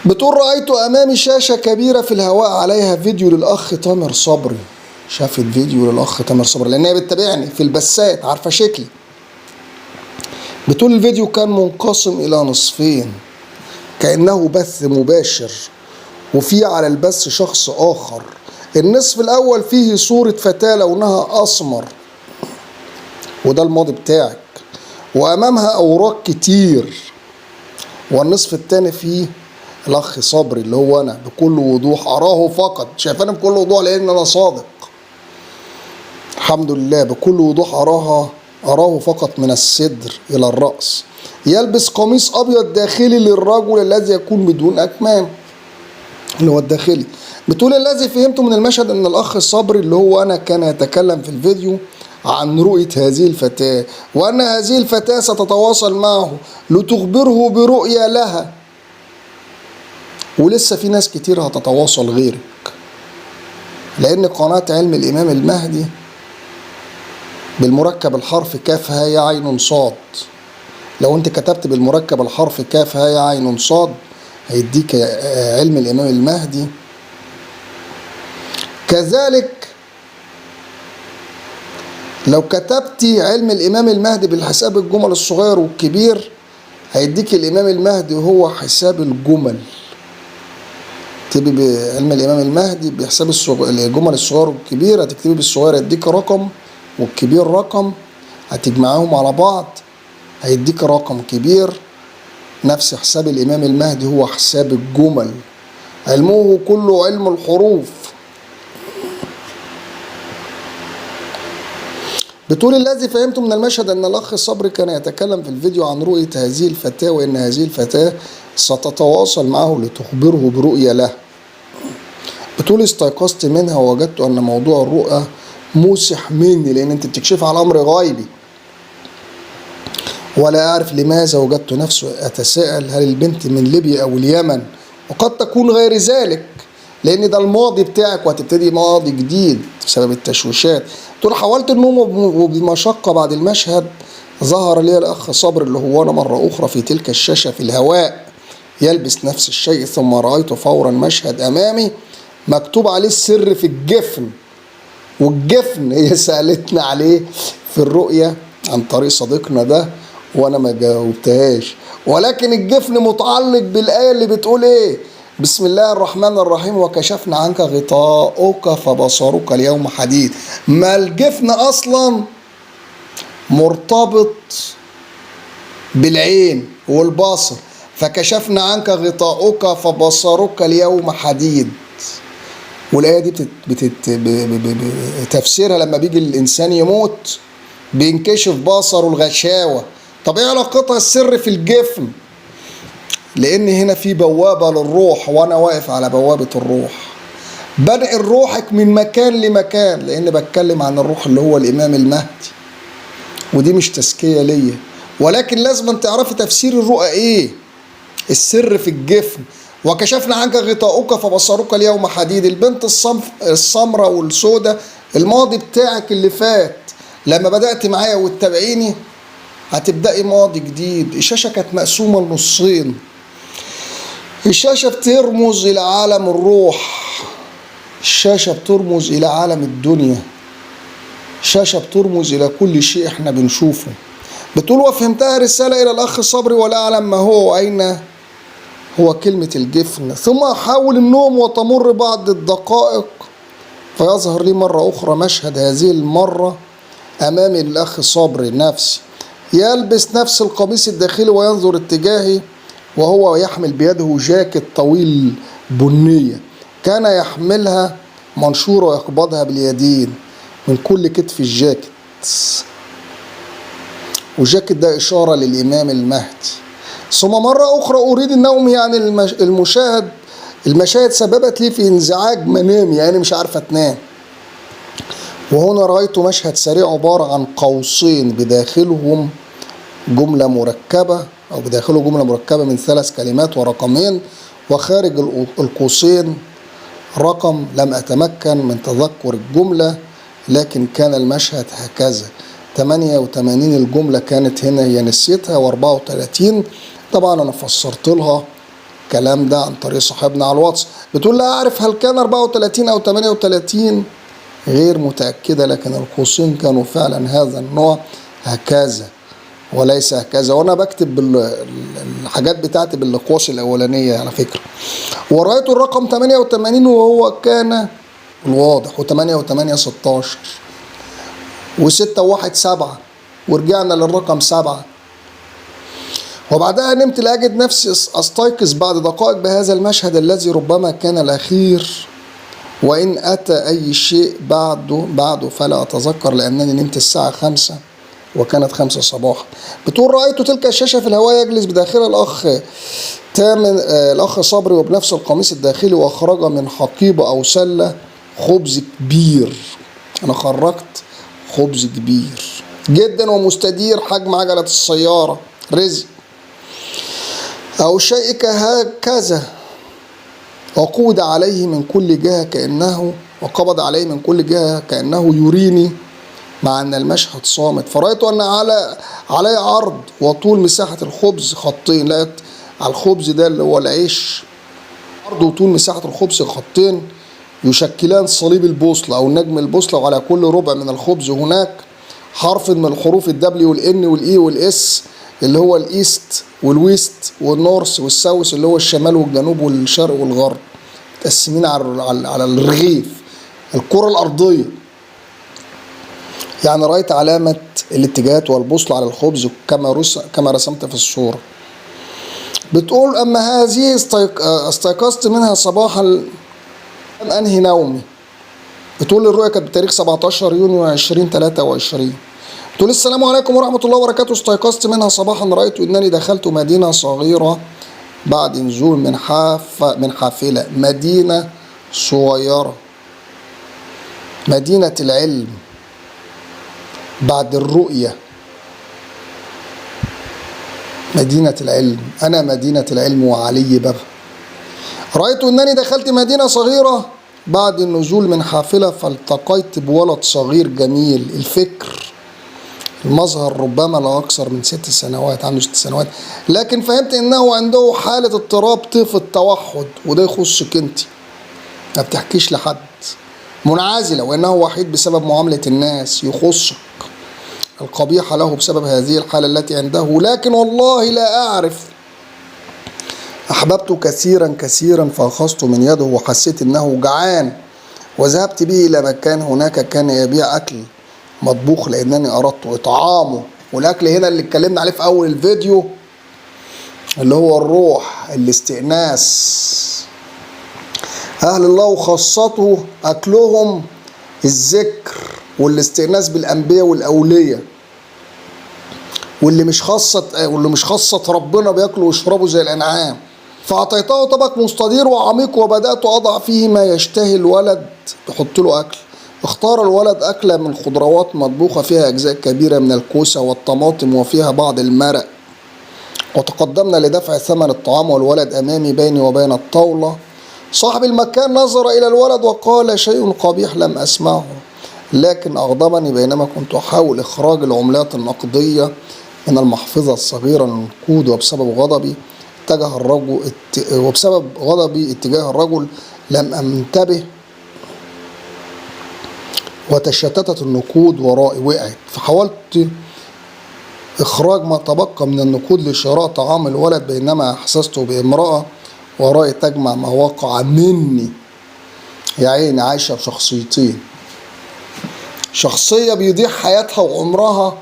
بتقول رأيت أمامي شاشة كبيرة في الهواء عليها فيديو للأخ تامر صبري. شافت فيديو للأخ تامر صبري لأن هي بتتابعني في البثات، عارفة شكلي. بتقول الفيديو كان منقسم إلى نصفين كأنه بث مباشر، وفيه على البث شخص آخر. النصف الأول فيه صورة فتاة لونها أسمر، وده الماضي بتاعك، وأمامها أوراق كتير. والنصف التاني فيه الأخ صبري اللي هو أنا بكل وضوح أراه فقط. شايفاني بكل وضوح لأن أنا صادق الحمد لله. بكل وضوح أراه فقط من الصدر إلى الرأس. يلبس قميص أبيض داخلي للرجل الذي يكون بدون أكمام اللي هو الداخلي. بتقول الذي فهمته من المشهد أن الأخ صبري اللي هو أنا كان يتكلم في الفيديو عن رؤية هذه الفتاة، وأن هذه الفتاة ستتواصل معه لتخبره برؤية لها. ولسه في ناس كتير هتتواصل غيرك، لأن قناة علم الإمام المهدي بالمركب الحرف كاف ها يا عين صاد، لو أنت كتبت بالمركب الحرف كاف ها يا عين صاد هيديك علم الإمام المهدي. كذلك لو كتبتي علم الإمام المهدي بالحساب الجمل الصغير والكبير هيديك الإمام المهدي وهو حساب الجمل. تكتبي بعلم الإمام المهدي بحساب الجمل الصغير والكبير، هتكتبي بالصغير هيديك رقم والكبير رقم، هتجمعهم على بعض هيديك رقم كبير. نفس حساب الإمام المهدي هو حساب الجمل. علمه كله علم الحروف. بتقول الذي فهمته من المشهد أن الأخ صبري كان يتكلم في الفيديو عن رؤية هذه الفتاة، وأن هذه الفتاة ستتواصل معه لتخبره برؤية له. بتقول استيقظت منها ووجدت أن موضوع الرؤى موسح مني، لأن أنت بتكشف على أمر غيبي. ولا أعرف لماذا وجدت نفسي أتساءل هل البنت من ليبيا أو اليمن، وقد تكون غير ذلك لأن ده الماضي بتاعك وهتبتدي ماضي جديد بسبب التشويشات. تقول حاولت النوم وبمشقة بعد المشهد ظهر لي الأخ صبر اللي هو أنا مرة أخرى في تلك الشاشة في الهواء يلبس نفس الشيء، ثم رأيت فورا مشهد أمامي مكتوب عليه السر في الجفن. والجفن هي سألتنا عليه في الرؤية عن طريق صديقنا ده وأنا ما جاوبتهاش، ولكن الجفن متعلق بالآية اللي بتقول إيه؟ بسم الله الرحمن الرحيم. وكشفنا عنك غطاءك فبصرك اليوم حديد. ما الجفن اصلا مرتبط بالعين والبصر، فكشفنا عنك غطاءك فبصرك اليوم حديد. والآية دي تفسيرها لما بيجي الإنسان يموت بينكشف بصره الغشاوة. طب ايه علاقتها السر في الجفن؟ لأن هنا في بوابة للروح، وأنا واقف على بوابة الروح بنقل روحك من مكان لمكان، لأن بتكلم عن الروح اللي هو الإمام المهدي. ودي مش تزكية ليا، ولكن لازم تعرفي تفسير الرؤى ايه، السر في الجفن. وكشفنا عنك غطاءك فبصرك اليوم حديد. البنت السمراء والسوداء، الماضي بتاعك اللي فات لما بدأت معايا وتتابعيني هتبدأي ماضي جديد. الشاشة كانت مقسومة لنصين، الشاشة بترمز إلى عالم الروح، الشاشة بترمز إلى عالم الدنيا، الشاشة بترمز إلى كل شيء احنا بنشوفه. بتقول وفهمتها رسالة إلى الأخ صبري ولا أعلم ما هو أين هو كلمة الجفن. ثم أحاول النوم وتمر بعض الدقائق فيظهر لي مرة أخرى مشهد، هذه المرة أمامي الأخ صبري نفسي يلبس نفس القميص الداخلي وينظر اتجاهي، وهو يحمل بيده جاكيت طويل بنية كان يحملها منشورة ويقبضها باليدين من كل كتف الجاكيت. والجاكيت ده إشارة للإمام المهدي. ثم مرة أخرى أريد النوم، يعني المشاهد سببت لي في انزعاج منامي، يعني مش عارفة تنام. وهنا رأيت مشهد سريع عبارة عن قوسين بداخلهم جملة مركبة، أو بداخله جملة مركبة من 3 كلمات ورقمين، وخارج القوسين رقم لم أتمكن من تذكر الجملة، لكن كان المشهد هكذا. 88 الجملة كانت هنا هي نسيتها، و34 طبعا أنا فسرت لها الكلام ده عن طريق صاحبنا على الواتس. بتقول لا أعرف هل كان 34 أو 38، غير متأكدة، لكن القوسين كانوا فعلا هذا النوع هكذا وليس هكذا. وأنا بكتب الحاجات بتاعتي بالأقواس الأولانية على فكرة. ورأيت الرقم 88 وهو كان الواضح، و8 و8 16 و6 و1 7، ورجعنا للرقم 7. وبعدها نمت لأجد نفسي أستيقظ بعد دقائق بهذا المشهد الذي ربما كان الأخير، وإن أتى أي شيء بعده فلا أتذكر، لأنني نمت الساعة 5 وكانت 5 صباحا. بتقول رأيت تلك الشاشة في الهواء يجلس بداخل الأخ صبري وبنفس القميص الداخلي، وأخرج من حقيبة أو سلة خبز كبير. أنا خرجت خبز كبير جدا ومستدير حجم عجلة السيارة، رزق أو شيء كهكذا، وقبض عليه من كل جهة كأنه يريني، مع أن المشهد صامت. فرأيت أن علي عرض وطول مساحة الخبز خطين. لقيت على الخبز ده اللي هو العيش عرض وطول مساحة الخبز خطين يشكلان صليب البوصلة أو نجم البوصلة، وعلى كل ربع من الخبز هناك حرف من الحروف الدبليو والإن والإي والإس، اللي هو الإيست والويست والنورث والساوث، اللي هو الشمال والجنوب والشرق والغرب، متقسمين على الرغيف الكرة الأرضية. يعني رأيت علامة الاتجاهات والبوصلة على الخبز كما رسمت في الصورة. بتقول أما هذه استيقظت منها صباحا أنهي نومي. بتقول الرؤية كانت بتاريخ 17 يونيو 2023. بتقول السلام عليكم ورحمة الله وبركاته. استيقظت منها صباحا رأيت أنني دخلت مدينة صغيرة بعد نزول من حافلة، مدينة صغيرة، مدينة العلم بعد الرؤية، مدينة العلم. أنا مدينة العلم وعلي بابها. رأيت أنني دخلت مدينة صغيرة بعد النزول من حافلة، فالتقيت بولد صغير جميل الفكر، المظهر ربما لا أكثر من 6 سنوات، عنده 6 سنوات، لكن فهمت أنه عنده حالة اضطراب طيف التوحد، وده يخصك أنت، ما بتحكيش لحد، منعزلة، وأنه وحيد بسبب معاملة الناس، يخصك القبيحة له بسبب هذه الحالة التي عنده. لكن والله لا أعرف أحببت كثيرا كثيرا فأخذت من يده وحسيت أنه جعان، وذهبت به إلى مكان هناك كان يبيع أكل مطبوخ لأنني أردت إطعامه. والأكل هنا اللي اتكلمنا عليه في أول الفيديو اللي هو الروح، الاستئناس. أهل الله وخاصته أكلهم الذكر والاستئناس بالأنبياء والأولياء، واللي مش خاصة ربنا بياكلوا ويشربوا زي الأنعام. فأعطيته طبق مستدير وعميق وبدأت أضع فيه ما يشتهي الولد، تحط له أكل. اختار الولد أكلة من خضروات مطبوخة فيها أجزاء كبيرة من الكوسة والطماطم وفيها بعض المرق، وتقدمنا لدفع ثمن الطعام والولد أمامي بيني وبين الطاولة. صاحب المكان نظر إلى الولد وقال شيء قبيح لم أسمعه، لكن أغضبني بينما كنت أحاول إخراج العملات النقدية من المحفظة الصغيرة للنقود. وبسبب غضبي اتجاه الرجل لم أنتبه وتشتتت النقود ورائي، وقعت. فحاولت إخراج ما تبقى من النقود لشراء طعام الولد، بينما أحسست بامرأة ورائي تجمع ما وقع مني. يا عيني عايشة بشخصيتين، شخصية بيضيع حياتها وعمرها،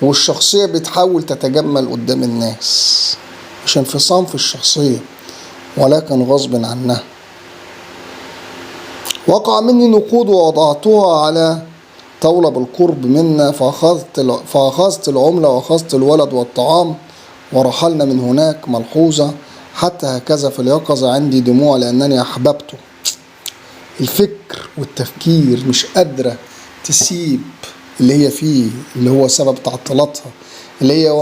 والشخصية بتحاول تتجمل قدام الناس، مش انفصام في الشخصية ولكن غصب عنها. وقع مني نقود ووضعتها على طاولة بالقرب منا، فأخذت العملة وأخذت الولد والطعام ورحلنا من هناك. ملحوظة حتى هكذا في اليقظة عندي دموع لأنني أحببته. الفكر والتفكير مش قادرة تسيب اللي هي فيه، اللي هو سبب تعطيلاتها، اللي هي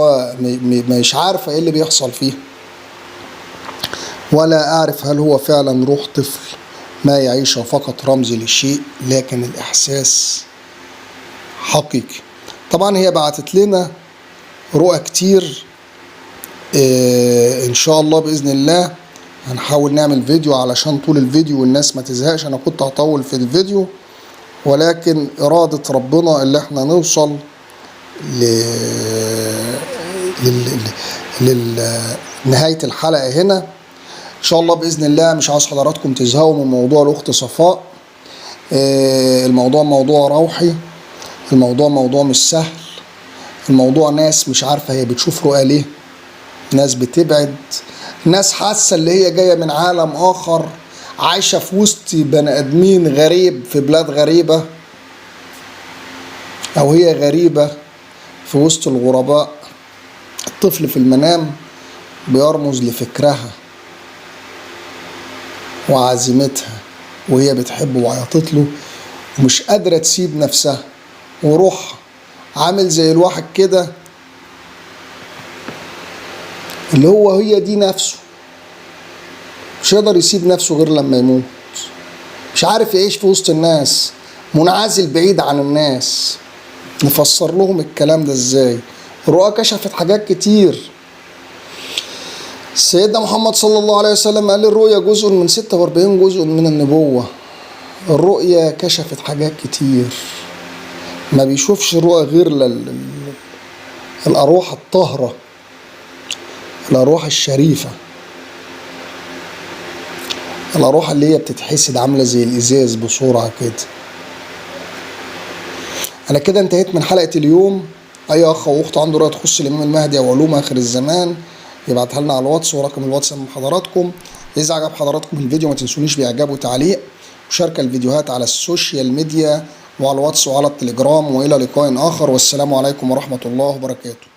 مش عارفة ايه اللي بيحصل فيه، ولا أعرف هل هو فعلا روح طفل ما يعيشه فقط رمز لشيء، لكن الإحساس حقيقي. طبعا هي بعتت لنا رؤى كتير. إن شاء الله بإذن الله هنحاول نعمل فيديو علشان طول الفيديو والناس ما تزهقش. أنا كنت هطول في الفيديو، ولكن إرادة ربنا اللي احنا نوصل لنهاية الحلقة هنا إن شاء الله بإذن الله. مش عاوز حضراتكم تزهقوا من موضوع الأخت صفاء. الموضوع موضوع روحي، الموضوع موضوع مش سهل، الموضوع ناس مش عارفة هي بتشوف رؤى ليه، ناس بتبعد، ناس حاسة اللي هي جاية من عالم آخر، عايشة في وسط بني آدمين غريب في بلاد غريبة، أو هي غريبة في وسط الغرباء. الطفل في المنام بيرمز لفكرها وعزيمتها، وهي بتحبه وعيطت له ومش قادرة تسيب نفسها، وروحها عامل زي الواحد كده اللي هي دي نفسه، مش يقدر يسيب نفسه غير لما يموت، مش عارف يعيش في وسط الناس، منعزل بعيد عن الناس. نفسر لهم الكلام ده ازاي؟ الرؤى كشفت حاجات كتير. سيدنا محمد صلى الله عليه وسلم قال الرؤيا جزء من 46 جزء من النبوة. الرؤيا كشفت حاجات كتير، ما بيشوفش رؤى غير الأرواح الطاهرة، الأرواح الشريفة، الأرواح اللي هي بتتحسد عاملة زي الإزاز بسرعة كده. أنا كده انتهيت من حلقة اليوم. أي أخ أو أخت عنده رؤية تخص الإمام المهدي أو علوم آخر الزمان يبعتها لنا على الواتس، ورقم الواتس من حضراتكم. إذا عجب حضراتكم الفيديو ما تنسونيش بإعجاب وتعليق، وشارك الفيديوهات على السوشيال ميديا وعلى الواتس وعلى التليجرام. وإلى لقاء آخر، والسلام عليكم ورحمة الله وبركاته.